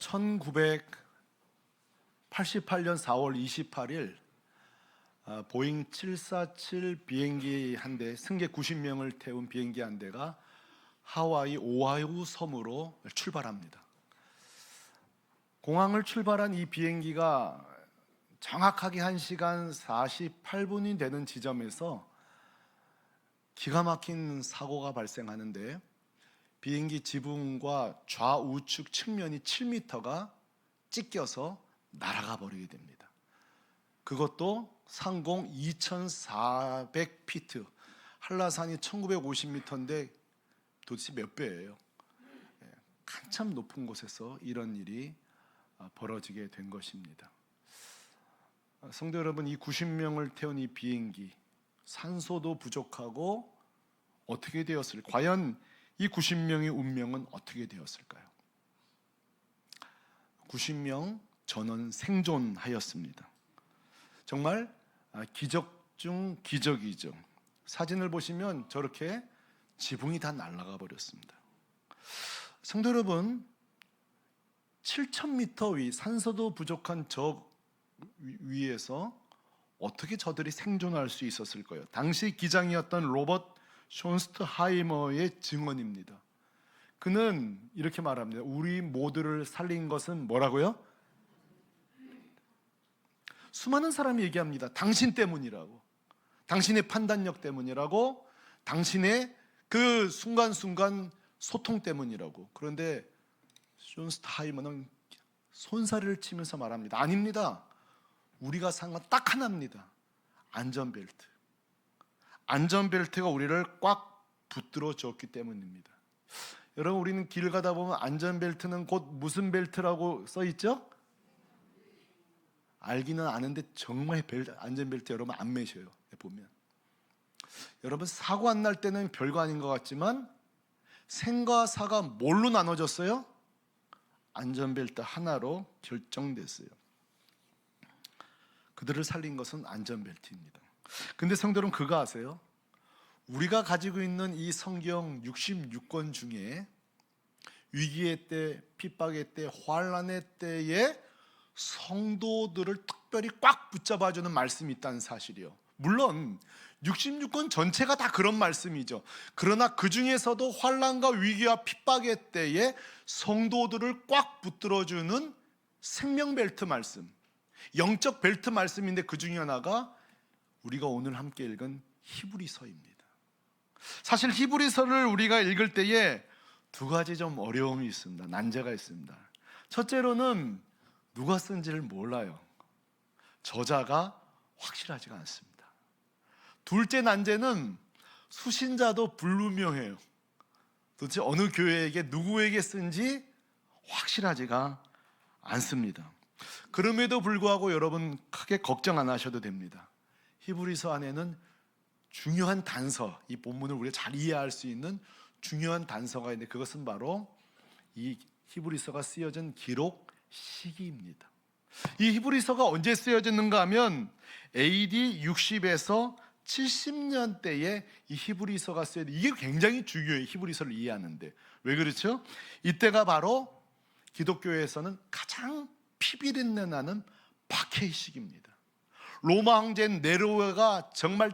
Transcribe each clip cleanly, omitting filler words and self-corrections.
1988년 4월 28일 보잉 747 비행기 한 대, 승객 90명을 태운 비행기 한 대가 하와이 오아후 섬으로 출발합니다. 공항을 출발한 이 비행기가 정확하게 1시간 48분이 되는 지점에서 기가 막힌 사고가 발생하는데, 비행기 지붕과 좌우측 측면이 7m가 찢겨서 날아가 버리게 됩니다. 그것도 상공 2400피트, 한라산이 1950m인데 도대체 몇 배예요? 한참 높은 곳에서 이런 일이 벌어지게 된 것입니다. 성도 여러분, 이 90명을 태운 이 비행기, 산소도 부족하고 어떻게 되었을까요? 과연 이 90명의 운명은 어떻게 되었을까요? 90명 전원 생존하였습니다. 정말 기적 중 기적이죠. 사진을 보시면 저렇게 지붕이 다 날아가 버렸습니다. 성도 여러분, 7,000m 위, 산소도 부족한 저 위에서 어떻게 저들이 생존할 수 있었을까요? 당시 기장이었던 로버트 숀스트하이머의 증언입니다. 그는 이렇게 말합니다. 우리 모두를 살린 것은 뭐라고요? 수많은 사람이 얘기합니다. 당신 때문이라고, 당신의 판단력 때문이라고, 당신의 그 순간순간 소통 때문이라고. 그런데 숀스트하이머는 손사래를 치면서 말합니다. 아닙니다. 우리가 산 건 딱 하나입니다. 안전벨트. 안전벨트가 우리를 꽉 붙들어 줬기 때문입니다. 여러분, 우리는 길 가다 보면 안전벨트는 곧 무슨 벨트라고 써 있죠? 알기는 아는데 정말 안전벨트 여러분 안 매셔요. 보면 여러분, 사고 안 날 때는 별거 아닌 것 같지만 생과 사가 뭘로 나눠졌어요? 안전벨트 하나로 결정됐어요. 그들을 살린 것은 안전벨트입니다. 근데 성도 여러분, 그거 아세요? 우리가 가지고 있는 이 성경 66권 중에 위기의 때, 핍박의 때, 환난의 때에 성도들을 특별히 꽉 붙잡아주는 말씀이 있다는 사실이요. 물론 66권 전체가 다 그런 말씀이죠. 그러나 그 중에서도 환난과 위기와 핍박의 때에 성도들을 꽉 붙들어주는 생명벨트 말씀, 영적 벨트 말씀인데, 그 중에 하나가 우리가 오늘 함께 읽은 히브리서입니다. 사실 히브리서를 우리가 읽을 때에 두 가지 좀 어려움이 있습니다. 난제가 있습니다. 첫째로는 누가 쓴지를 몰라요. 저자가 확실하지가 않습니다. 둘째 난제는 수신자도 불분명해요. 도대체 어느 교회에게 누구에게 쓴지 확실하지가 않습니다. 그럼에도 불구하고 여러분, 크게 걱정 안 하셔도 됩니다. 히브리서 안에는 중요한 단서, 이 본문을 우리가 잘 이해할 수 있는 중요한 단서가 있는데, 그것은 바로 이 히브리서가 쓰여진 기록 시기입니다. 이 히브리서가 언제 쓰여졌는가 하면 AD 60에서 70년대에 이 히브리서가 쓰여져. 이게 굉장히 중요해요. 히브리서를 이해하는데. 왜 그렇죠? 이때가 바로 기독교에서는 가장 피비린내 나는 박해의 시기입니다. 로마 황제 네로가 정말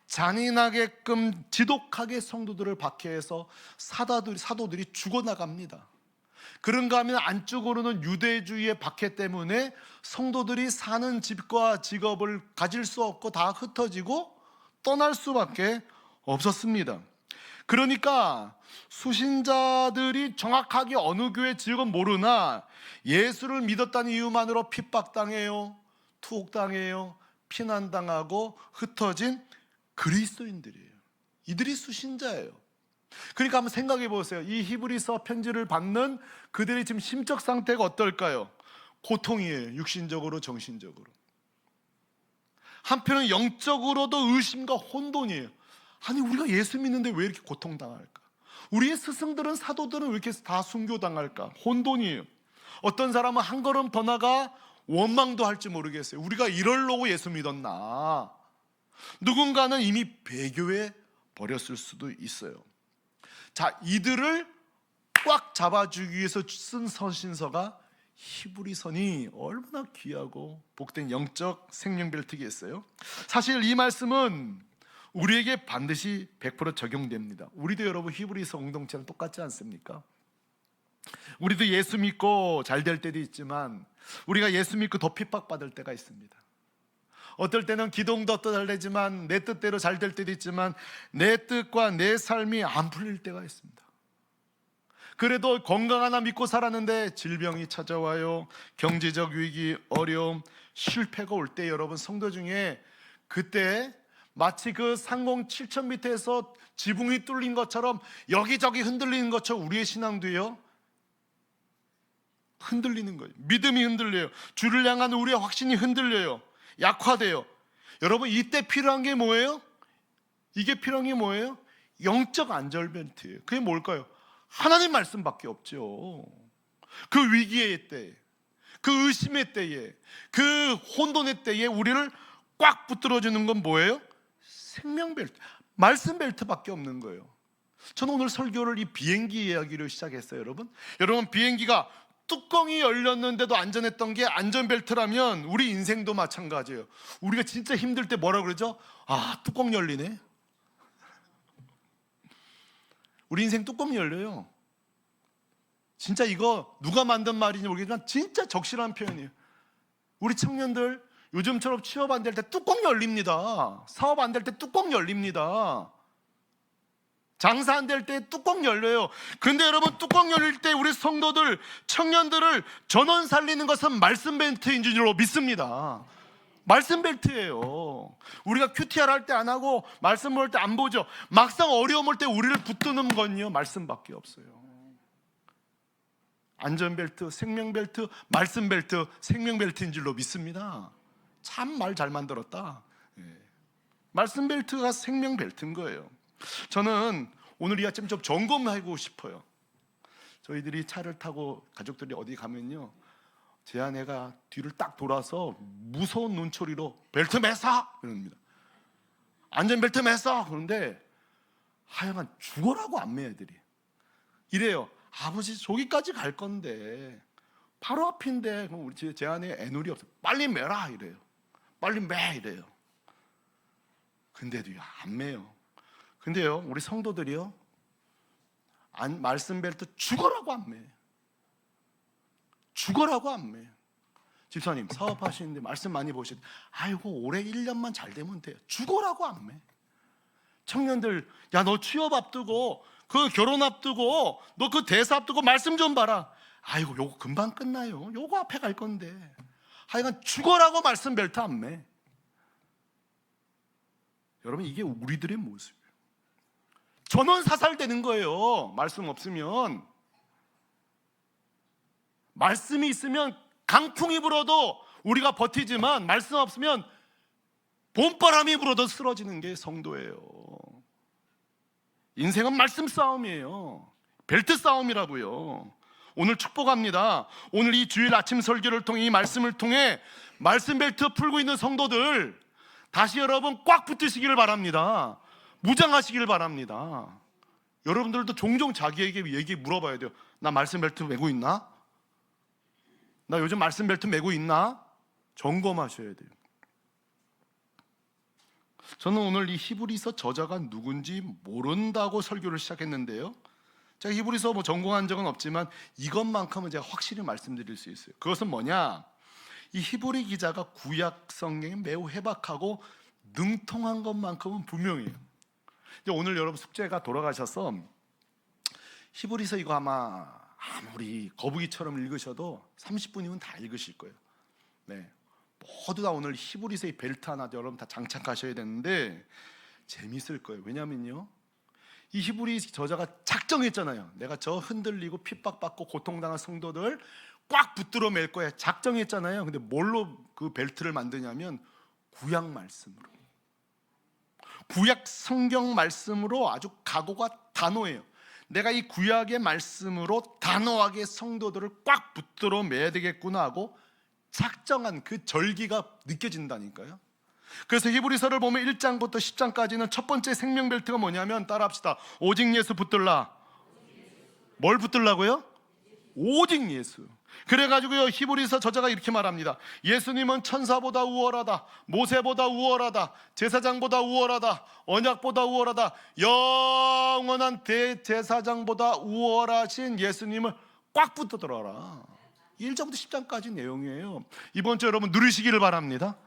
잔인하게끔 지독하게 성도들을 박해해서 사도들이 죽어나갑니다. 그런가 하면 안쪽으로는 유대주의의 박해 때문에 성도들이 사는 집과 직업을 가질 수 없고 다 흩어지고 떠날 수밖에 없었습니다. 그러니까 수신자들이 정확하게 어느 교회 직업 모르나 예수를 믿었다는 이유만으로 핍박당해요, 투옥당해요, 피난당하고 흩어진 그리스도인들이에요. 이들이 수신자예요. 그러니까 한번 생각해 보세요. 이 히브리서 편지를 받는 그들의 지금 심적 상태가 어떨까요? 고통이에요. 육신적으로, 정신적으로. 한편은 영적으로도 의심과 혼돈이에요. 아니, 우리가 예수 믿는데 왜 이렇게 고통당할까? 우리의 스승들은, 사도들은 왜 이렇게 다 순교당할까? 혼돈이에요. 어떤 사람은 한 걸음 더 나가 원망도 할지 모르겠어요. 우리가 이러려고 예수 믿었나? 누군가는 이미 배교해 버렸을 수도 있어요. 자, 이들을 꽉 잡아주기 위해서 쓴 서신서가 히브리선이 얼마나 귀하고 복된 영적 생명벨트겠어요? 사실 이 말씀은 우리에게 반드시 100% 적용됩니다. 우리도 여러분 히브리서 공동체랑 똑같지 않습니까? 우리도 예수 믿고 잘 될 때도 있지만 우리가 예수 믿고 더 핍박받을 때가 있습니다. 어떨 때는 기도도 잘 되지만 내 뜻대로 잘 될 때도 있지만 내 뜻과 내 삶이 안 풀릴 때가 있습니다. 그래도 건강 하나 믿고 살았는데 질병이 찾아와요. 경제적 위기, 어려움, 실패가 올 때 여러분 성도 중에 그때 마치 그 상공 7,000m에서 지붕이 뚫린 것처럼 여기저기 흔들리는 것처럼 우리의 신앙도요 흔들리는 거예요. 믿음이 흔들려요. 주를 향한 우리의 확신이 흔들려요. 약화돼요. 여러분 이때 필요한 게 뭐예요? 이게 필요한 게 뭐예요? 영적 안전벨트예요. 그게 뭘까요? 하나님 말씀밖에 없죠. 그 위기의 때에, 그 의심의 때에, 그 혼돈의 때에 우리를 꽉 붙들어주는 건 뭐예요? 생명벨트, 말씀 벨트밖에 없는 거예요. 저는 오늘 설교를 이 비행기 이야기로 시작했어요. 여러분 비행기가 뚜껑이 열렸는데도 안전했던 게 안전벨트라면 우리 인생도 마찬가지예요. 우리가 진짜 힘들 때 뭐라 그러죠? 아, 뚜껑 열리네. 우리 인생 뚜껑이 열려요. 진짜 이거 누가 만든 말인지 모르겠지만 진짜 적실한 표현이에요. 우리 청년들 요즘처럼 취업 안 될 때 뚜껑 열립니다. 사업 안 될 때 뚜껑 열립니다. 장사 안 될 때 뚜껑 열려요. 근데 여러분 뚜껑 열릴 때 우리 성도들, 청년들을 전원 살리는 것은 말씀 벨트인 줄로 믿습니다. 말씀 벨트예요. 우리가 QTR 할 때 안 하고 말씀 볼 때 안 보죠. 막상 어려움 올 때 우리를 붙드는 건요 말씀밖에 없어요. 안전벨트, 생명벨트, 말씀벨트, 생명벨트인 줄로 믿습니다. 참 말 잘 만들었다. 말씀벨트가 생명벨트인 거예요. 저는 오늘 이 아침 좀 점검하고 싶어요. 저희들이 차를 타고 가족들이 어디 가면요 제 아내가 뒤를 딱 돌아서 무서운 눈초리로 벨트 매서! 그럽니다. 안전벨트 매서! 그런데 하여간 죽어라고 안 매 애들이 이래요. 아버지 저기까지 갈 건데 바로 앞인데 그럼 우리 제 아내 애누리 없어. 빨리 매라 이래요. 빨리 매 이래요. 근데도요 안 매요. 근데요 우리 성도들이요 말씀 벨트 죽어라고 안 매. 죽어라고 안 매. 집사님 사업하시는데 말씀 많이 보시는데 아이고 올해 1년만 잘 되면 돼요. 죽어라고 안 매. 청년들 야 너 취업 앞두고 그 결혼 앞두고 너 그 대사 앞두고 말씀 좀 봐라. 아이고 요거 금방 끝나요. 요거 앞에 갈 건데. 하여간 죽어라고 말씀 벨트 안 매. 여러분 이게 우리들의 모습이에요. 전원 사살되는 거예요. 말씀 없으면. 말씀이 있으면 강풍이 불어도 우리가 버티지만 말씀 없으면 봄바람이 불어도 쓰러지는 게 성도예요. 인생은 말씀 싸움이에요. 벨트 싸움이라고요. 오늘 축복합니다. 오늘 이 주일 아침 설교를 통해 이 말씀을 통해 말씀 벨트 풀고 있는 성도들 다시 여러분 꽉 붙으시기를 바랍니다. 무장하시기를 바랍니다. 여러분들도 종종 자기에게 얘기 물어봐야 돼요. 나 말씀 벨트 메고 있나? 나 요즘 말씀 벨트 메고 있나? 점검하셔야 돼요. 저는 오늘 이 히브리서 저자가 누군지 모른다고 설교를 시작했는데요. 제가 히브리서 전공한 적은 없지만 이것만큼은 제가 확실히 말씀드릴 수 있어요. 그것은 뭐냐? 이 히브리 기자가 구약 성경에 매우 해박하고 능통한 것만큼은 분명해요. 오늘 여러분 숙제가 돌아가셔서 히브리서 이거 아무리 거북이처럼 읽으셔도 30분이면 다 읽으실 거예요. 네, 모두 다 오늘 히브리서의 벨트 하나 여러분 다 장착하셔야 되는데 재밌을 거예요. 왜냐면요 이 히브리 저자가 작정했잖아요. 내가 저 흔들리고 핍박받고 고통당한 성도들 꽉 붙들어 맬 거야 작정했잖아요. 근데 뭘로 그 벨트를 만드냐면 구약 말씀으로, 구약 성경 말씀으로 아주 각오가 단호해요. 내가 이 구약의 말씀으로 단호하게 성도들을 꽉 붙들어 매야 되겠구나 하고 작정한 그 절기가 느껴진다니까요. 그래서 히브리서를 보면 1장부터 10장까지는 첫 번째 생명벨트가 뭐냐면 따라합시다. 오직 예수 붙들라. 뭘 붙들라고요? 오직 예수. 그래가지고요, 히브리서 저자가 이렇게 말합니다. 예수님은 천사보다 우월하다, 모세보다 우월하다, 제사장보다 우월하다, 언약보다 우월하다, 영원한 대제사장보다 우월하신 예수님을 꽉 붙들어라. 1장부터 10장까지 내용이에요. 이번 주 여러분 누리시기를 바랍니다.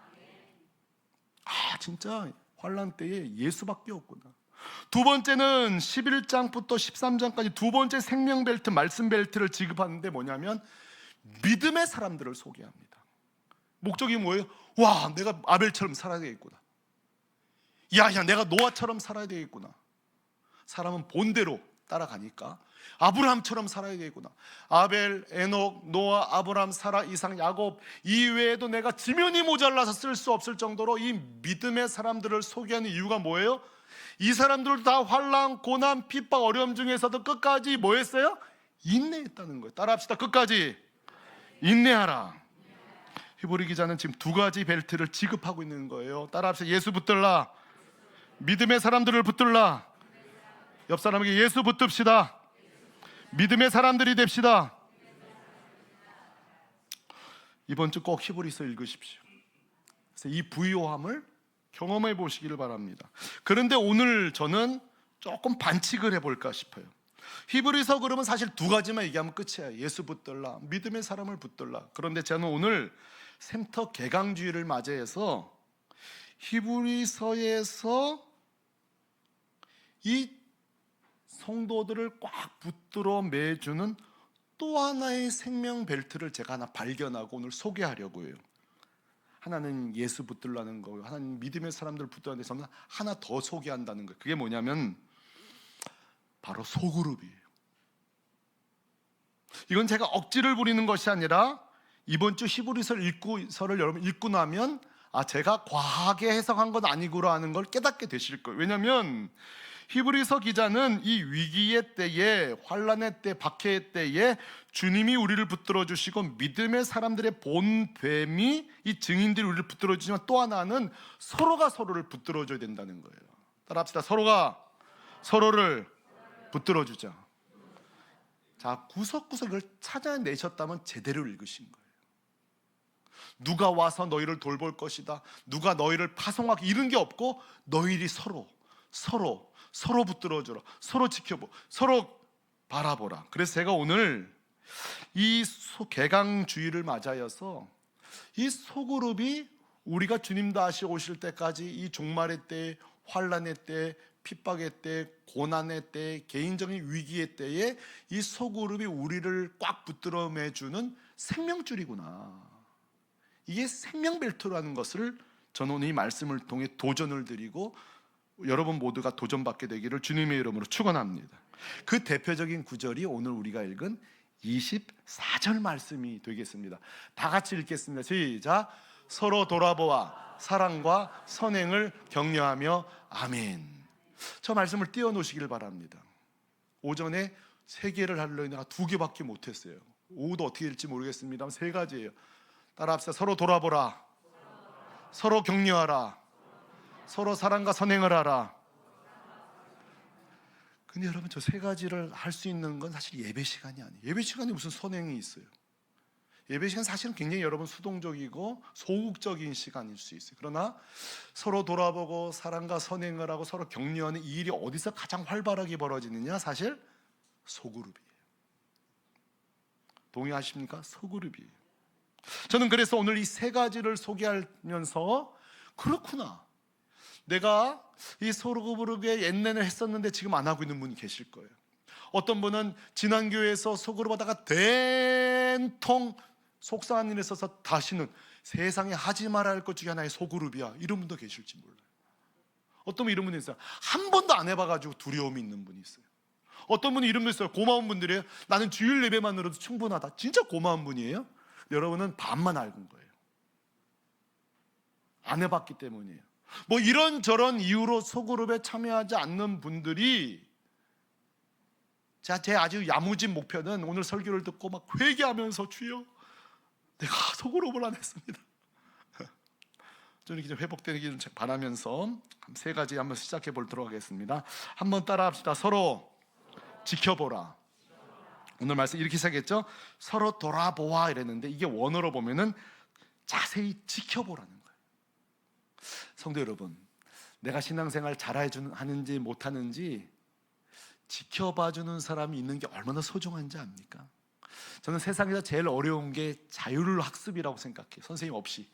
진짜 환난 때에 예수밖에 없구나. 두 번째는 11장부터 13장까지 두 번째 생명 벨트, 말씀 벨트를 지급하는데 뭐냐면 믿음의 사람들을 소개합니다. 목적이 뭐예요? 와, 내가 아벨처럼 살아야 되겠구나. 야, 내가 노아처럼 살아야 되겠구나. 사람은 본대로 따라가니까 아브라함처럼 살아야 되겠구나. 아벨, 에녹, 노아, 아브라함, 사라, 이삭, 야곱 이외에도 내가 지면이 모자라서 쓸 수 없을 정도로 이 믿음의 사람들을 소개하는 이유가 뭐예요? 이 사람들도 다 환난, 고난, 핍박, 어려움 중에서도 끝까지 뭐 했어요? 인내했다는 거예요. 따라합시다. 끝까지 인내하라. 히브리 기자는 지금 두 가지 벨트를 지급하고 있는 거예요. 따라합시다. 예수 붙들라. 믿음의 사람들을 붙들라. 옆 사람에게 예수 붙듭시다. 믿음의 사람들이 됩시다. 이번 주 꼭 히브리서 읽으십시오. 그래서 이 부요함을 경험해 보시기를 바랍니다. 그런데 오늘 저는 조금 반칙을 해볼까 싶어요. 히브리서 그러면 사실 두 가지만 얘기하면 끝이에요. 예수 붙들라, 믿음의 사람을 붙들라. 그런데 저는 오늘 샘터 개강주의를 맞이해서 히브리서에서 이 성도들을 꽉 붙들어 매주는 또 하나의 생명 벨트를 제가 하나 발견하고 오늘 소개하려고 해요. 하나는 예수 붙들라는 거고, 하나는 믿음의 사람들 붙들라는 데서 하나 더 소개한다는 거예요. 그게 뭐냐면 바로 소그룹이에요. 이건 제가 억지를 부리는 것이 아니라 이번 주 히브리서를 여러분 읽고 나면 제가 과하게 해석한 건 아니구나 하는 걸 깨닫게 되실 거예요. 왜냐하면 히브리서 기자는 이 위기의 때에, 환난의 때, 박해의 때에 주님이 우리를 붙들어 주시고 믿음의 사람들의 본됨이 이 증인들이 우리를 붙들어 주지만 또 하나는 서로가 서로를 붙들어 줘야 된다는 거예요. 따라합시다. 서로가 서로를 붙들어 주자. 자, 구석구석 이걸 찾아내셨다면 제대로 읽으신 거예요. 누가 와서 너희를 돌볼 것이다, 누가 너희를 파송하기, 이런 게 없고 너희들이 서로 붙들어줘라, 서로 지켜보, 서로 바라보라. 그래서 제가 오늘 이 개강주의를 맞아서 이 소그룹이 우리가 주님 다시 오실 때까지 이 종말의 때, 환난의 때, 핍박의 때, 고난의 때, 개인적인 위기의 때에 이 소그룹이 우리를 꽉 붙들어 매주는 생명줄이구나. 이게 생명벨트라는 것을 저는 오늘 이 말씀을 통해 도전을 드리고 여러분 모두가 도전받게 되기를 주님의 이름으로 축원합니다. 그 대표적인 구절이 오늘 우리가 읽은 24절 말씀이 되겠습니다. 다 같이 읽겠습니다. 시작. 서로 돌아보아 사랑과 선행을 격려하며 아멘. 저 말씀을 띄워놓으시길 바랍니다. 오전에 3개를 하려고 했는데 2개밖에 못했어요. 오후도 어떻게 될지 모르겠습니다. 3가지예요. 따라합시다. 서로 돌아보라, 서로 격려하라, 서로 사랑과 선행을 하라. 근데 여러분, 저 3가지를 할 수 있는 건 사실 예배 시간이 아니에요. 예배 시간에 무슨 선행이 있어요? 예배 시간 사실은 굉장히 여러분 수동적이고 소극적인 시간일 수 있어요. 그러나 서로 돌아보고 사랑과 선행을 하고 서로 격려하는 이 일이 어디서 가장 활발하게 벌어지느냐? 사실 소그룹이에요. 동의하십니까? 소그룹이에요. 저는 그래서 오늘 이 3가지를 소개하면서 그렇구나, 내가 이 소그룹에 옛날에 했었는데 지금 안 하고 있는 분이 계실 거예요. 어떤 분은 지난 교회에서 소그룹 하다가 된통 속상한 일에 있어서 다시는 세상에 하지 말아야 할 것 중에 하나의 소그룹이야, 이런 분도 계실지 몰라요. 어떤 분 이런 분이 있어요. 한 번도 안 해봐가지고 두려움이 있는 분이 있어요. 어떤 분이 이런 분 있어요. 고마운 분들이에요. 나는 주일 예배만으로도 충분하다. 진짜 고마운 분이에요. 여러분은 반만 알고 거예요. 안 해봤기 때문이에요. 뭐 이런저런 이유로 소그룹에 참여하지 않는 분들이, 제 아주 야무진 목표는 오늘 설교를 듣고 막 회개하면서 주여 내가 소그룹을 안 했습니다. 저는 이제 회복되기를 바라면서 3가지 한번 시작해 보도록 하겠습니다. 한번 따라합시다. 서로 지켜보라, 오늘 말씀 이렇게 시작했죠. 서로 돌아보아 이랬는데 이게 원어로 보면은 자세히 지켜보라는 거예요. 성도 여러분, 내가 신앙생활 하는지 못하는지 지켜봐주는 사람이 있는 게 얼마나 소중한지 압니까? 저는 세상에서 제일 어려운 게 자율학습이라고 생각해요. 선생님 없이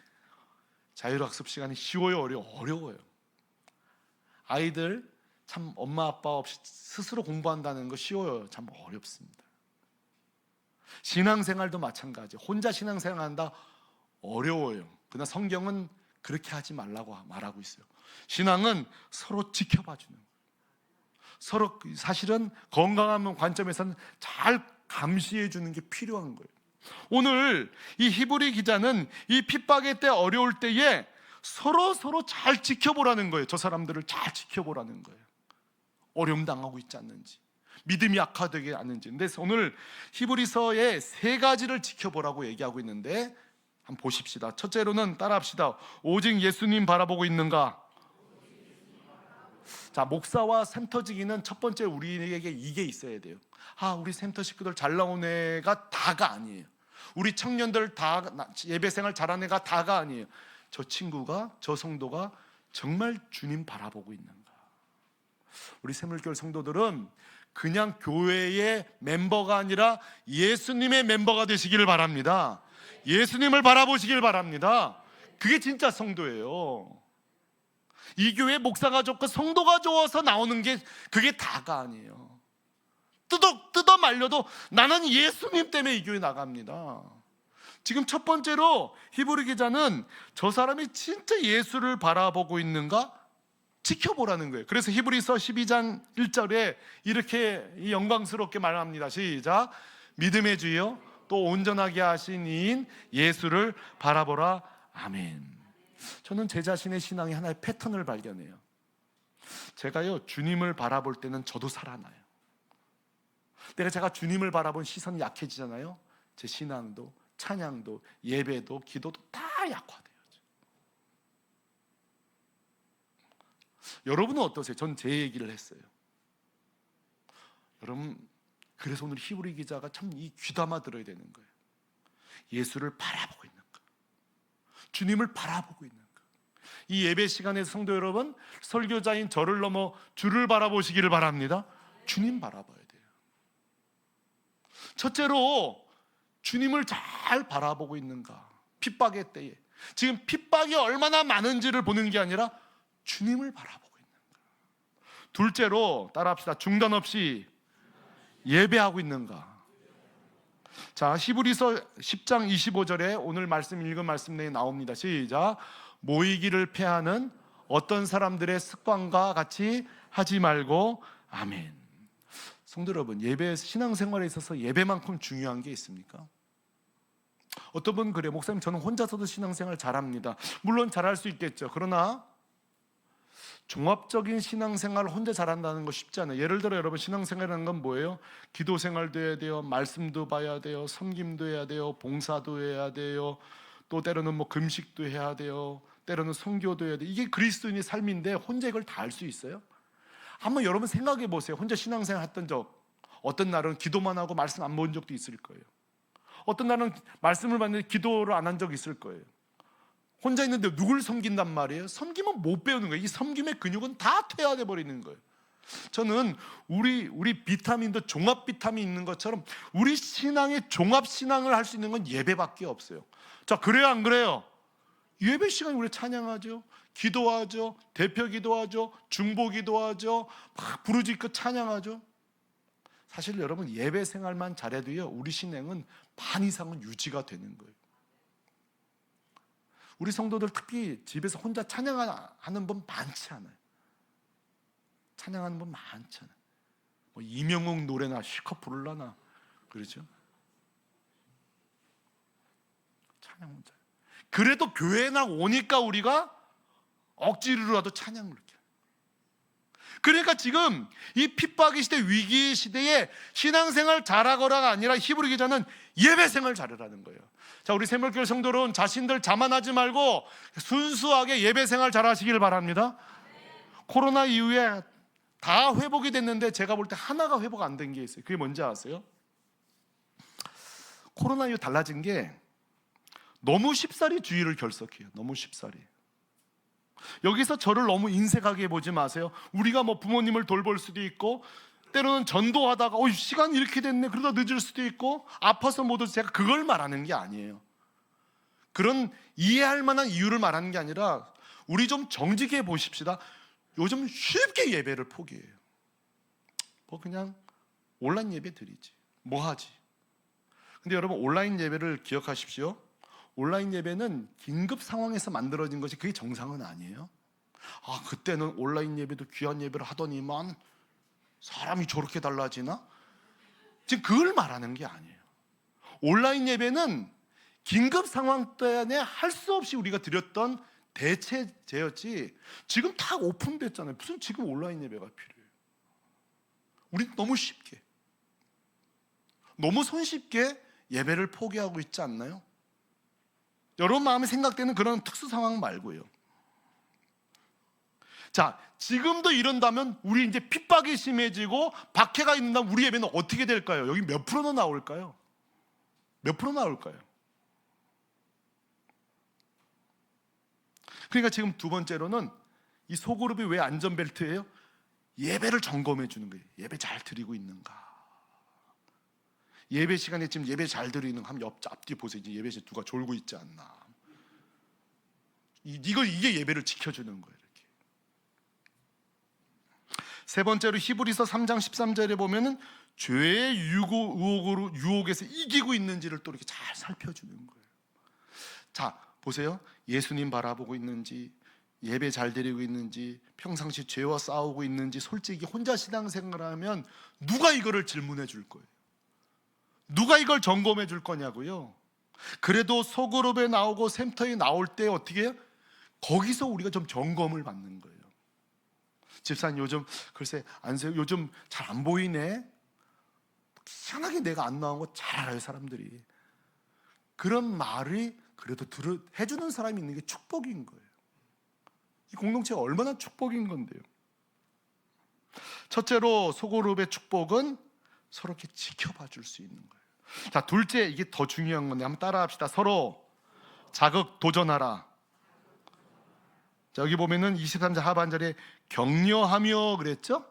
자율학습 시간이 쉬워요, 어려워요. 아이들 참 엄마 아빠 없이 스스로 공부한다는 거 쉬워요? 참 어렵습니다. 신앙생활도 마찬가지. 혼자 신앙생활한다 어려워요. 그러나 성경은 그렇게 하지 말라고 말하고 있어요. 신앙은 서로 지켜봐주는 거예요. 서로 사실은 건강한 관점에서는 잘 감시해 주는 게 필요한 거예요. 오늘 이 히브리 기자는 이 핍박의 때 어려울 때에 서로 잘 지켜보라는 거예요. 저 사람들을 잘 지켜보라는 거예요. 어려움 당하고 있지 않는지, 믿음이 약화되지 않는지. 근데 오늘 히브리서의 세 가지를 지켜보라고 얘기하고 있는데 한번 보십시다. 첫째로는 따라합시다. 오직 예수님 바라보고 있는가? 자, 목사와 센터지기는 첫 번째 우리에게 이게 있어야 돼요. 우리 센터 식구들 잘 나온 애가 다가 아니에요. 우리 청년들 다 예배생활 잘하는 애가 다가 아니에요. 저 친구가, 저 성도가 정말 주님 바라보고 있는가? 우리 새물교회 성도들은 그냥 교회의 멤버가 아니라 예수님의 멤버가 되시기를 바랍니다. 예수님을 바라보시길 바랍니다. 그게 진짜 성도예요. 이 교회 목사가 좋고 성도가 좋아서 나오는 게 그게 다가 아니에요. 뜯어 말려도 나는 예수님 때문에 이 교회 나갑니다. 지금 첫 번째로 히브리 기자는 저 사람이 진짜 예수를 바라보고 있는가 지켜보라는 거예요. 그래서 히브리서 12장 1절에 이렇게 영광스럽게 말합니다. 시작. 믿음의 주여 또 온전하게 하신 이인 예수를 바라보라. 아멘. 저는 제 자신의 신앙에 하나의 패턴을 발견해요. 제가요 주님을 바라볼 때는 저도 살아나요. 제가 주님을 바라본 시선이 약해지잖아요. 제 신앙도 찬양도 예배도 기도도 다 약화돼요. 여러분은 어떠세요? 전 제 얘기를 했어요. 여러분, 그래서 오늘 히브리 기자가 참 이 귀담아 들어야 되는 거예요. 예수를 바라보고 있는 거, 주님을 바라보고 있는 거. 이 예배 시간에 성도 여러분, 설교자인 저를 넘어 주를 바라보시기를 바랍니다. 주님 바라봐야 돼요. 첫째로 주님을 잘 바라보고 있는가. 핍박의 때에 지금 핍박이 얼마나 많은지를 보는 게 아니라 주님을 바라보고 있는가. 둘째로 따라합시다. 중단 없이 예배하고 있는가. 자, 히브리서 10장 25절에 오늘 말씀 읽은 말씀 내에 나옵니다. 시작. 모이기를 패하는 어떤 사람들의 습관과 같이 하지 말고. 아멘. 성도 여러분, 예배 신앙생활에 있어서 예배만큼 중요한 게 있습니까? 어떤 분은 그래요. 목사님, 저는 혼자서도 신앙생활 잘합니다. 물론 잘할 수 있겠죠. 그러나 종합적인 신앙생활을 혼자 잘한다는 거 쉽지 않아요. 예를 들어 여러분, 신앙생활이라는 건 뭐예요? 기도생활도 해야 돼요, 말씀도 봐야 돼요, 섬김도 해야 돼요, 봉사도 해야 돼요, 또 때로는 뭐 금식도 해야 돼요, 때로는 선교도 해야 돼요. 이게 그리스도인의 삶인데 혼자 이걸 다 할 수 있어요? 한번 여러분 생각해 보세요. 혼자 신앙생활 했던 적, 어떤 날은 기도만 하고 말씀 안 본 적도 있을 거예요. 어떤 날은 말씀을 받는데 기도를 안 한 적이 있을 거예요. 혼자 있는데 누굴 섬긴단 말이에요? 섬기면 못 배우는 거예요. 이 섬김의 근육은 다 퇴화돼 버리는 거예요. 저는 우리 비타민도 종합 비타민 있는 것처럼 우리 신앙의 종합 신앙을 할 수 있는 건 예배밖에 없어요. 자, 그래요 안 그래요? 예배 시간에 우리 찬양하죠, 기도하죠, 대표 기도하죠, 중보 기도하죠, 막 부르짖고 찬양하죠. 사실 여러분, 예배 생활만 잘해도요 우리 신앙은 반 이상은 유지가 되는 거예요. 우리 성도들 특히 집에서 혼자 찬양하는 분 많지 않아요. 찬양하는 분 많지 않아요. 뭐 이명웅 노래나 실컷 부르려나 그러죠. 찬양 혼자. 그래도 교회나 오니까 우리가 억지로라도 찬양을 이렇게. 그러니까 지금 이 핍박의 시대, 위기의 시대에 신앙생활 잘하거라가 아니라 히브리 기자는 예배생활 잘하라는 거예요. 자, 우리 새물교회 성도는 자신들 자만하지 말고 순수하게 예배생활 잘하시길 바랍니다. 코로나 이후에 다 회복이 됐는데 제가 볼 때 하나가 회복 안 된 게 있어요. 그게 뭔지 아세요? 코로나 이후 달라진 게 너무 쉽사리 주의를 결석해요. 너무 쉽사리. 여기서 저를 너무 인색하게 보지 마세요. 우리가 뭐 부모님을 돌볼 수도 있고, 때로는 전도하다가 시간이 이렇게 됐네 그러다 늦을 수도 있고, 아파서 못 오서, 제가 그걸 말하는 게 아니에요. 그런 이해할 만한 이유를 말하는 게 아니라, 우리 좀 정직해 보십시다. 요즘 쉽게 예배를 포기해요. 뭐 그냥 온라인 예배 드리지, 뭐 하지. 근데 여러분, 온라인 예배를 기억하십시오. 온라인 예배는 긴급 상황에서 만들어진 것이, 그게 정상은 아니에요. 그때는 온라인 예배도 귀한 예배를 하더니만 사람이 저렇게 달라지나? 지금 그걸 말하는 게 아니에요. 온라인 예배는 긴급 상황 때문에 할 수 없이 우리가 드렸던 대체제였지, 지금 다 오픈됐잖아요. 무슨 지금 온라인 예배가 필요해요. 우리는 너무 쉽게, 너무 손쉽게 예배를 포기하고 있지 않나요? 여러분 마음에 생각되는 그런 특수 상황 말고요. 자, 지금도 이런다면 우리 이제 핍박이 심해지고 박해가 있는다면 우리 예배는 어떻게 될까요? 여기 몇 프로나 나올까요? 몇 프로 나올까요? 그러니까 지금 두 번째로는, 이 소그룹이 왜 안전벨트예요? 예배를 점검해 주는 거예요. 예배 잘 드리고 있는가? 예배 시간에 지금 예배 잘 드리는 거 하면 앞뒤 보세요. 이제 예배 시간에 누가 졸고 있지 않나. 이게 예배를 지켜주는 거예요. 이렇게. 세 번째로 히브리서 3장 13절에 보면은 죄의 유혹에서 이기고 있는지를 또 이렇게 잘 살펴주는 거예요. 자, 보세요. 예수님 바라보고 있는지, 예배 잘 드리고 있는지, 평상시 죄와 싸우고 있는지, 솔직히 혼자 신앙생활을 하면 누가 이거를 질문해 줄 거예요? 누가 이걸 점검해 줄 거냐고요? 그래도 소그룹에 나오고 센터에 나올 때 어떻게 해요? 거기서 우리가 좀 점검을 받는 거예요. 집사님 요즘 글쎄 안세요. 요즘 잘 안 보이네. 희한하게 내가 안 나온 거 잘 알아요, 사람들이. 그런 말이 그래도 해주는 사람이 있는 게 축복인 거예요. 이 공동체가 얼마나 축복인 건데요. 첫째로 소그룹의 축복은 서로 이렇게 지켜봐 줄 수 있는 거예요. 자, 둘째, 이게 더 중요한 건데 한번 따라 합시다. 서로 자극 도전하라. 자, 여기 보면은 23절 하반절에 격려하며 그랬죠?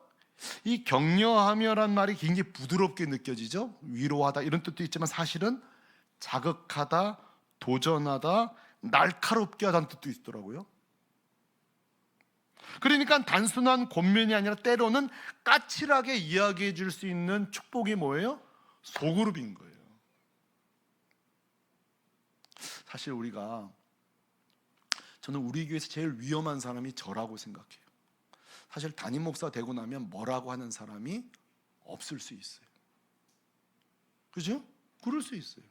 이 격려하며란 말이 굉장히 부드럽게 느껴지죠? 위로하다 이런 뜻도 있지만, 사실은 자극하다, 도전하다, 날카롭게 하다는 뜻도 있더라고요. 그러니까 단순한 권면이 아니라 때로는 까칠하게 이야기해 줄 수 있는 축복이 뭐예요? 소그룹인 거예요. 사실 저는 우리 교회에서 제일 위험한 사람이 저라고 생각해요. 사실 담임 목사 되고 나면 뭐라고 하는 사람이 없을 수 있어요. 그죠? 그럴 수 있어요.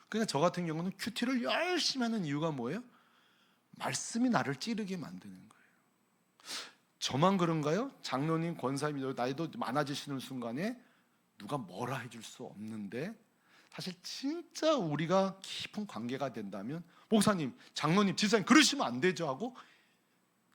그러니까 저 같은 경우는 큐티를 열심히 하는 이유가 뭐예요? 말씀이 나를 찌르게 만드는 거예요. 저만 그런가요? 장로님, 권사님, 나이도 많아지시는 순간에 누가 뭐라 해줄 수 없는데, 사실 진짜 우리가 깊은 관계가 된다면, 목사님, 장로님, 지사님 그러시면 안 되죠 하고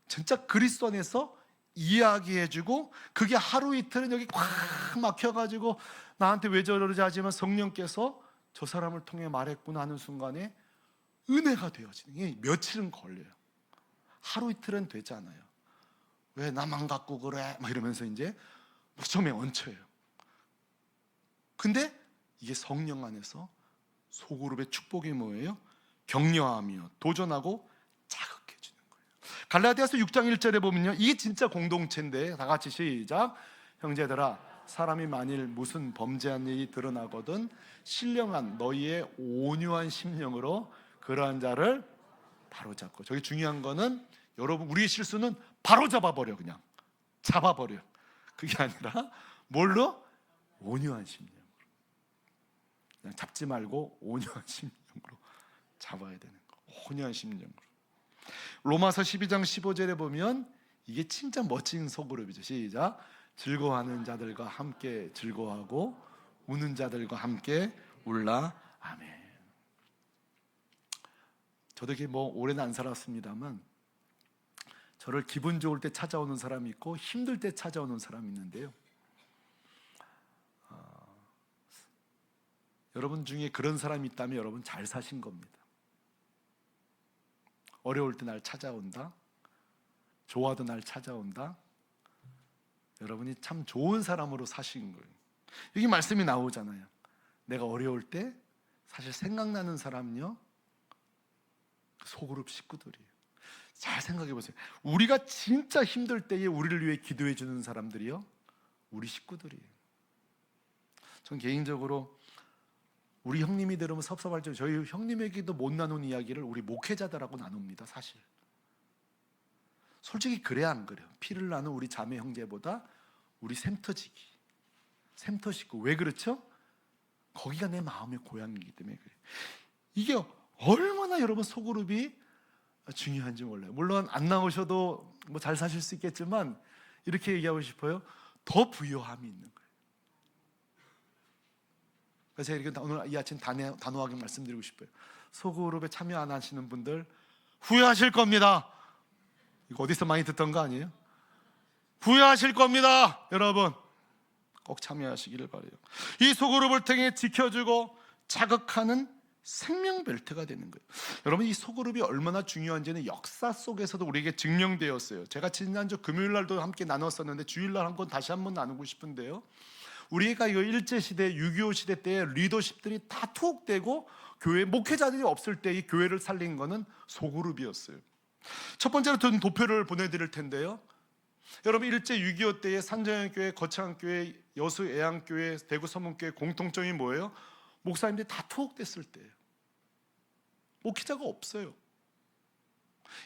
진짜 그리스도 안에서 이야기해주고, 그게 하루 이틀은 여기 꽉 막혀가지고 나한테 왜 저러지 하지만 성령께서 저 사람을 통해 말했구나 하는 순간에 은혜가 되어지는 게 며칠은 걸려요. 하루 이틀은 되잖아요. 왜 나만 갖고 그래? 막 이러면서 이제 처음에 얹혀요. 근데 이게 성령 안에서 소그룹의 축복이 뭐예요? 격려하며 도전하고 자극해 주는 거예요. 갈라디아서 6장 1절에 보면요, 이게 진짜 공동체인데, 다 같이 시작. 형제들아, 사람이 만일 무슨 범죄한 일이 드러나거든 신령한 너희의 온유한 심령으로 그러한 자를 바로잡고. 저기 중요한 거는, 여러분, 우리의 실수는 바로잡아버려. 그냥 잡아버려. 그게 아니라 뭘로? 온유한 심령으로. 그냥 잡지 말고 온유한 심령으로 잡아야 되는 거. 온유한 심령으로. 로마서 12장 15절에 보면 이게 진짜 멋진 소그룹이죠. 시작. 즐거워하는 자들과 함께 즐거워하고 우는 자들과 함께 울라. 아멘. 저도 이렇게 오래는 안 살았습니다만, 저를 기분 좋을 때 찾아오는 사람이 있고 힘들 때 찾아오는 사람이 있는데요, 여러분 중에 그런 사람이 있다면 여러분 잘 사신 겁니다. 어려울 때 날 찾아온다, 좋아도 날 찾아온다. 여러분이 참 좋은 사람으로 사신 거예요. 여기 말씀이 나오잖아요. 내가 어려울 때 사실 생각나는 사람은요, 소그룹 식구들이에요. 잘 생각해 보세요. 우리가 진짜 힘들 때에 우리를 위해 기도해 주는 사람들이요, 우리 식구들이에요. 전 개인적으로 우리 형님이 들으면 섭섭할지 저희 형님에게도 못 나눈 이야기를 우리 목회자들하고 나눕니다. 사실 솔직히 그래야 안 그래요? 피를 나는 우리 자매 형제보다 우리 샘터지기, 샘터 식구. 왜 그렇죠? 거기가 내 마음의 고향이기 때문에 그래요. 이게 얼마나 여러분 소그룹이 중요한지 몰라요. 물론 안 나오셔도 뭐 잘 사실 수 있겠지만 이렇게 얘기하고 싶어요. 더 부요함이 있는 거예요. 그래서 제가 이렇게 오늘 이 아침 단호하게 말씀드리고 싶어요. 소그룹에 참여 안 하시는 분들 후회하실 겁니다. 이거 어디서 많이 듣던 거 아니에요? 후회하실 겁니다. 여러분 꼭 참여하시기를 바라요. 이 소그룹을 통해 지켜주고 자극하는 생명 벨트가 되는 거예요. 여러분 이 소그룹이 얼마나 중요한지는 역사 속에서도 우리에게 증명되었어요. 제가 지난주 금요일 날도 함께 나눴었는데 주일날 다시 한번 나누고 싶은데요. 우리가 이거 일제시대 6.25 시대 때 리더십들이 다 투옥되고 교회 목회자들이 없을 때 이 교회를 살린 거는 소그룹이었어요. 첫 번째로 전 도표를 보내드릴 텐데요. 여러분 일제 6.25 때의 산정형교회, 거창교회, 여수애양교회, 대구 서문교회 공통점이 뭐예요? 목사님들이 다 투옥됐을 때예요. 목회자가 없어요.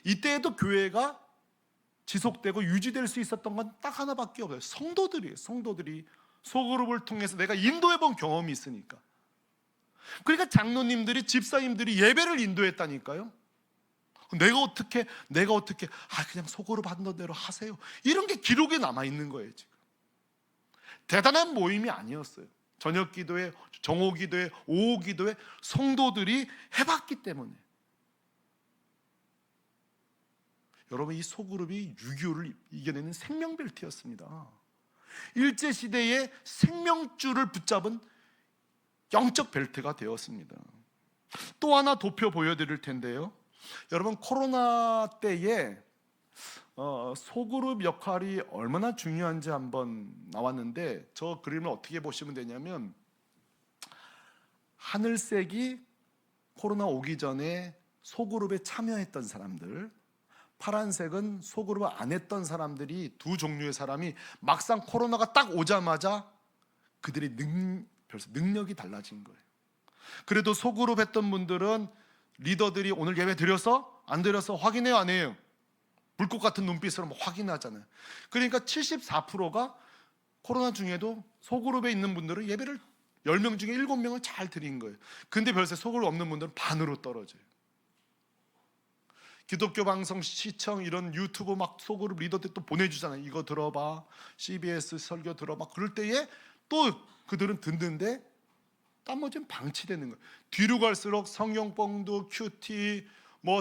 이때에도 교회가 지속되고 유지될 수 있었던 건 딱 하나밖에 없어요. 성도들이에요. 성도들이 소그룹을 통해서 내가 인도해 본 경험이 있으니까. 그러니까 장로님들이, 집사님들이 예배를 인도했다니까요. 내가 어떻게 그냥 소그룹 하던 대로 하세요. 이런 게 기록에 남아 있는 거예요. 지금 대단한 모임이 아니었어요. 저녁 기도회, 정오 기도회, 오후 기도회 성도들이 해봤기 때문에. 여러분 이 소그룹이 6.25를 이겨내는 생명벨트였습니다. 일제시대의 생명줄을 붙잡은 영적 벨트가 되었습니다. 또 하나 도표 보여드릴 텐데요. 여러분 코로나 때에 소그룹 역할이 얼마나 중요한지 한번 나왔는데 저 그림을 어떻게 보시면 되냐면 하늘색이 코로나 오기 전에 소그룹에 참여했던 사람들, 파란색은 소그룹을 안 했던 사람들이 두 종류의 사람이 막상 코로나가 딱 오자마자 그들의 벌써 능력이 달라진 거예요. 그래도 소그룹 했던 분들은 리더들이 오늘 예배 드렸어? 안 드렸어? 확인해요? 안 해요? 불꽃 같은 눈빛으로 확인하잖아요. 그러니까 74%가 코로나 중에도 소그룹에 있는 분들은 예배를 10명 중에 7명을 잘 드린 거예요. 근데 별세 소그룹 없는 분들은 반으로 떨어져요. 기독교 방송, 시청, 이런 유튜브 막 소그룹 리더들 또 보내주잖아요. 이거 들어봐, CBS 설교 들어봐. 그럴 때에 또 그들은 듣는데 나머지는 방치되는 거예요. 뒤로 갈수록 성경봉도, 큐티,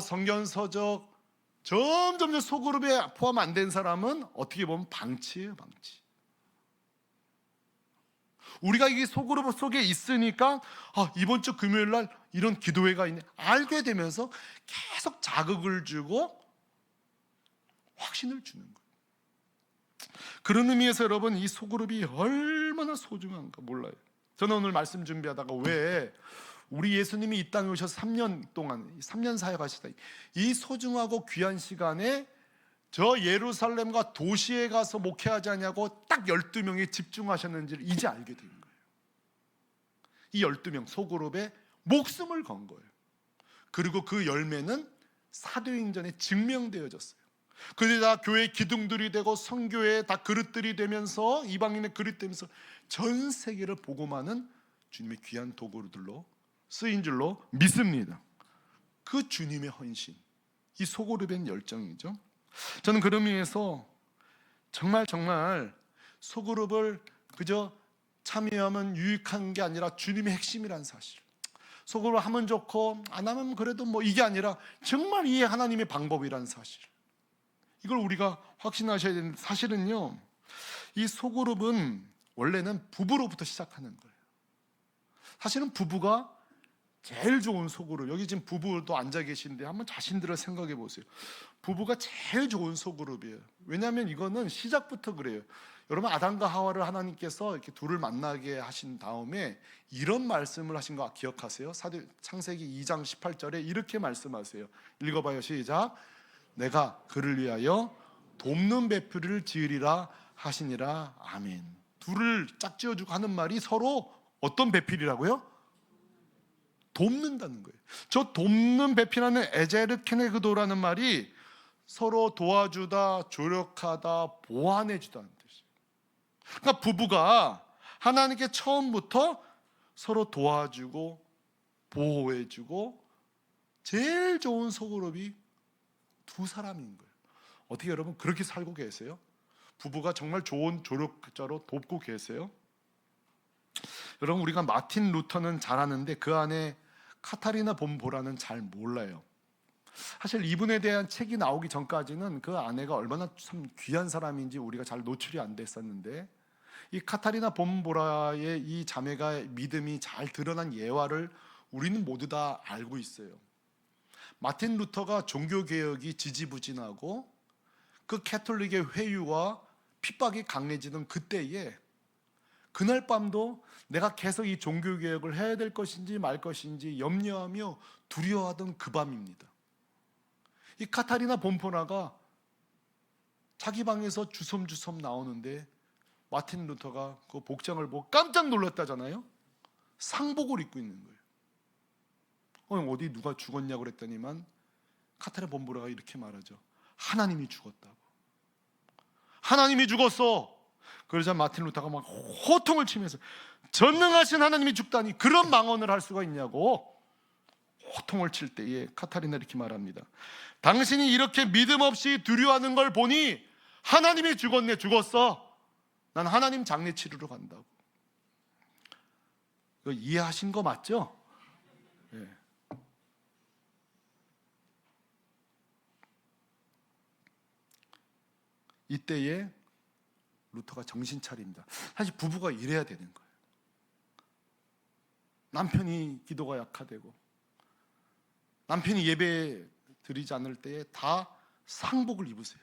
성경 서적 점점 소그룹에 포함 안 된 사람은 어떻게 보면 방치예요, 방치. 우리가 이 소그룹 속에 있으니까 이번 주 금요일 날 이런 기도회가 있네 알게 되면서 계속 자극을 주고 확신을 주는 거예요. 그런 의미에서 여러분 이 소그룹이 얼마나 소중한가 몰라요. 저는 오늘 말씀 준비하다가 왜 우리 예수님이 이 땅에 오셔서 3년 동안 3년 사역하시다 이 소중하고 귀한 시간에 저 예루살렘과 도시에 가서 목회하지 않냐고 딱 12명이 집중하셨는지를 이제 알게 된 거예요. 이 12명 소그룹에 목숨을 건 거예요. 그리고 그 열매는 사도행전에 증명되어졌어요. 그들이 다 교회 기둥들이 되고 선교회 다 그릇들이 되면서 이방인의 그릇 되면서 전 세계를 복음하는 주님의 귀한 도구들로 쓰인 줄로 믿습니다. 그 주님의 헌신, 이 소그룹의 열정이죠. 저는 그런 의미에서 정말 소그룹을 그저 참여하면 유익한 게 아니라 주님의 핵심이라는 사실. 소그룹을 하면 좋고 안 하면 그래도 이게 아니라 정말 이게 하나님의 방법이라는 사실. 이걸 우리가 확신하셔야 되는 사실은요. 이 소그룹은 원래는 부부로부터 시작하는 거예요. 사실은 부부가 제일 좋은 소그룹, 여기 지금 부부도 앉아 계신데 한번 자신들을 생각해 보세요. 부부가 제일 좋은 소그룹이에요. 왜냐하면 이거는 시작부터 그래요. 여러분, 아담과 하와를 하나님께서 이렇게 둘을 만나게 하신 다음에 이런 말씀을 하신 거 기억하세요? 창세기 2장 18절에 이렇게 말씀하세요. 읽어봐요. 시작. 내가 그를 위하여 돕는 배필을 지으리라 하시니라. 아멘. 둘을 짝지어주고 하는 말이 서로 어떤 배필이라고요? 돕는다는 거예요. 저 돕는 배필하는 에제르 케네그도라는 말이 서로 도와주다, 조력하다, 보완해주다는 뜻이에요. 그러니까 부부가 하나님께 처음부터 서로 도와주고 보호해주고 제일 좋은 소그룹이 두 사람인 거예요. 어떻게 여러분 그렇게 살고 계세요? 부부가 정말 좋은 조력자로 돕고 계세요? 여러분, 우리가 마틴 루터는 잘 아는데 그 안에 카타리나 봄보라는 잘 몰라요. 사실 이분에 대한 책이 나오기 전까지는 그 아내가 얼마나 참 귀한 사람인지 우리가 잘 노출이 안 됐었는데, 이 카타리나 봄보라의 이 자매가 믿음이 잘 드러난 예화를 우리는 모두 다 알고 있어요. 마틴 루터가 종교개혁이 지지부진하고 그 캐톨릭의 회유와 핍박이 강해지던 그때에 그날 밤도 내가 계속 이 종교개혁을 해야 될 것인지 말 것인지 염려하며 두려워하던 그 밤입니다. 이 카타리나 봄보라가 자기 방에서 주섬주섬 나오는데 마틴 루터가 그 복장을 보고 깜짝 놀랐다잖아요. 상복을 입고 있는 거예요. 어디 누가 죽었냐고 그랬더니만 카타리나 봄보라가 이렇게 말하죠. 하나님이 죽었다고. 하나님이 죽었어. 그러자 마틴 루터가 막 호통을 치면서 전능하신 하나님이 죽다니 그런 망언을 할 수가 있냐고 호통을 칠 때에 카타리나 이렇게 말합니다. 당신이 이렇게 믿음 없이 두려워하는 걸 보니 하나님이 죽었네. 죽었어. 난 하나님 장례 치르러 간다고. 이거 이해하신 거 맞죠? 네. 이때에 루터가 정신 차립니다. 사실 부부가 이래야 되는 거예요. 남편이 기도가 약화되고 남편이 예배 드리지 않을 때에 다 상복을 입으세요.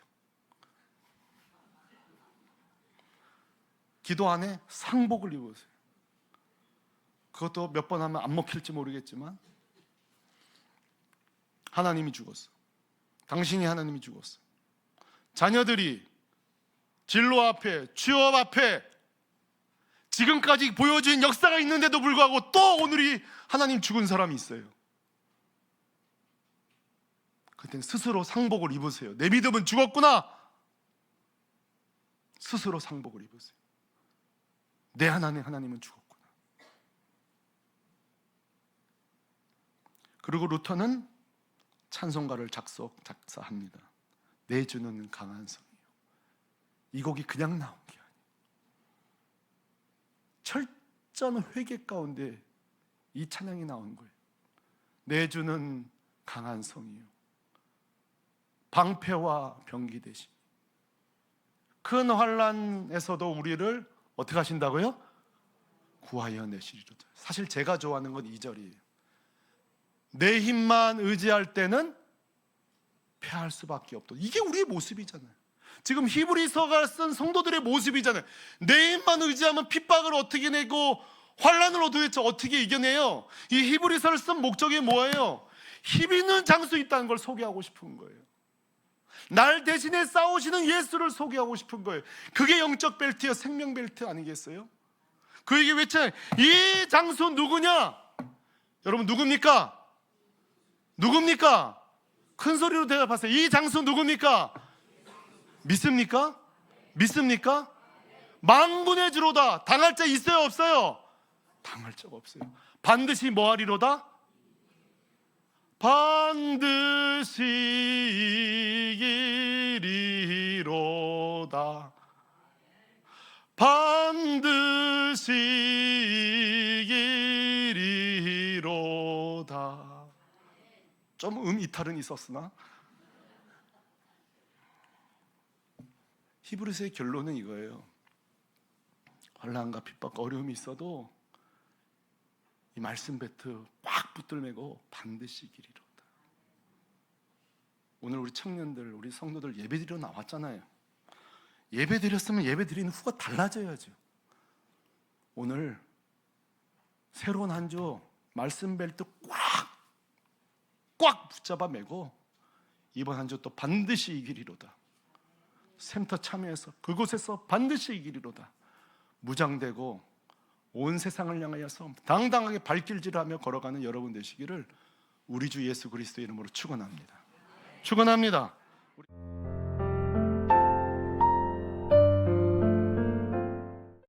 기도 안에 상복을 입으세요. 그것도 몇 번 하면 안 먹힐지 모르겠지만 하나님이 죽었어. 당신이 하나님이 죽었어. 자녀들이 진로 앞에, 취업 앞에 지금까지 보여준 역사가 있는데도 불구하고 또 오늘이 하나님 죽은 사람이 있어요. 그때는 스스로 상복을 입으세요. 내 믿음은 죽었구나. 스스로 상복을 입으세요. 내 하나님은 죽었구나. 그리고 루터는 찬송가를 작사합니다. 내 주는 강한 성이요. 이 곡이 그냥 나온 게 아니에요. 철저한 회개 가운데 이 찬양이 나온 거예요. 내 주는 강한 성이요. 방패와 병기 대신 큰 환난에서도 우리를 어떻게 하신다고요? 구하여 내시리로다. 사실 제가 좋아하는 건 2절이에요. 내 힘만 의지할 때는 패할 수밖에 없다. 이게 우리의 모습이잖아요. 지금 히브리서가 쓴 성도들의 모습이잖아요. 내 힘만 의지하면 핍박을 어떻게 내고 환난을 도대체 어떻게 이겨내요? 이 히브리서를 쓴 목적이 뭐예요? 힘 있는 장수 있다는 걸 소개하고 싶은 거예요. 날 대신에 싸우시는 예수를 소개하고 싶은 거예요. 그게 영적 벨트요, 생명 벨트 아니겠어요? 그에게 외쳐요. 이 장수 누구냐? 여러분 누굽니까? 누굽니까? 큰 소리로 대답하세요. 이 장수 누굽니까? 믿습니까? 믿습니까? 만군의 주로다. 당할 자 있어요, 없어요? 당할 자가 없어요. 반드시 뭐 하리로다? 반드시 이기리로다. 반드시 이기리로다. 좀 이탈은 있었으나 히브리서의 결론은 이거예요. 환난과 핍박, 어려움이 있어도 이 말씀 벨트 꽉 붙들매고 반드시 이기리로다. 오늘 우리 청년들, 우리 성도들 예배드리러 나왔잖아요. 예배드렸으면 예배드리는 후가 달라져야죠. 오늘 새로운 한 주 말씀 벨트 꽉 붙잡아 매고 이번 한 주 또 반드시 이기리로다. 샘터 참여해서 그곳에서 반드시 이기리로다. 무장되고 온 세상을 향하여서 당당하게 발길질하며 걸어가는 여러분 되시기를 우리 주 예수 그리스도의 이름으로 축원합니다. 축원합니다.